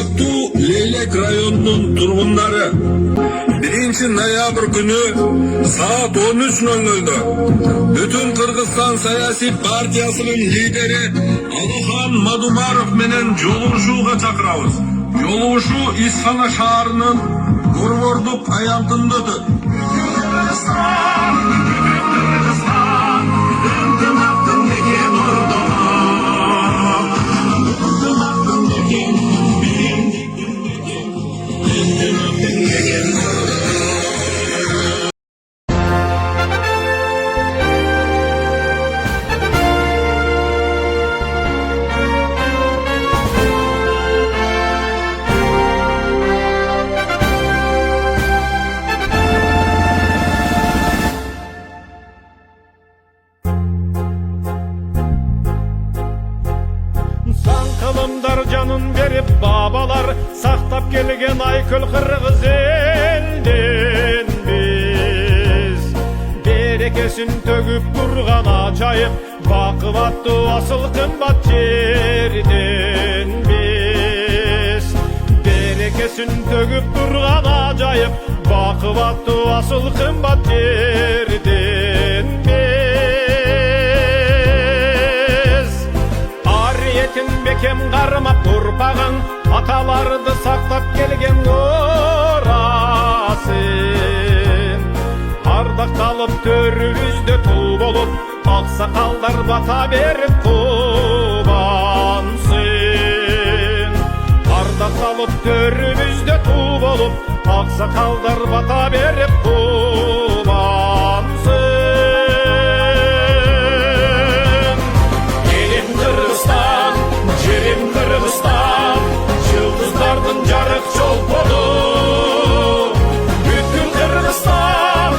Урматтуу Leylek rayonunun turgunları 1 noyabr günü saat 13:00'da bütün Kırgızstan Siyasi Partiyasının lideri Alıhan Madumarov menen jolugушууга çakırabız. Jolugушуу İsfana şaharının Gorgorduk ayantında ötөт. Sankılımdar canın verip babalar saktap gelgen aykül Kırgız elden biz berekesin tөгүп durgan acayip bakıvattı asıl kımbat yerden biz berekesin tөгүп durgan acayip bakıvattı asıl kımbat yerden bekem karmak urpağın atalardı saklap gelgen orasın ardaktalıp törümüzde tul bolup aksakaldar bata berip kubansın ardaktalıp törümüzde tul bolup aksakaldar bata berip kubansın. Kırgızstan, yıldızlardın jarık çolpodu. Bütün Kırgızstan,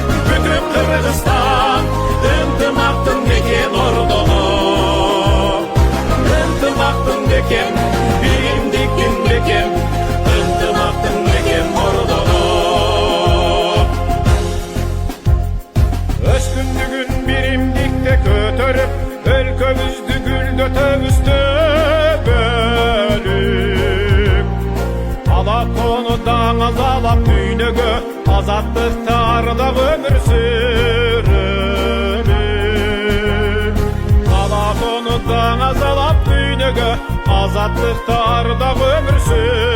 ıntımaktın beken ordonu. Intımaktın beken, birimdikkin beken, ıntımaktın beken ordonu. Öz gündügün birimdikte kötörüp, өлкөбүздү гүлдөтөбүздү Azalap düynögö azatlıkta arıda ömür sürülür Ala konudan azalap düynögö azatlıkta arıda ömür sürülür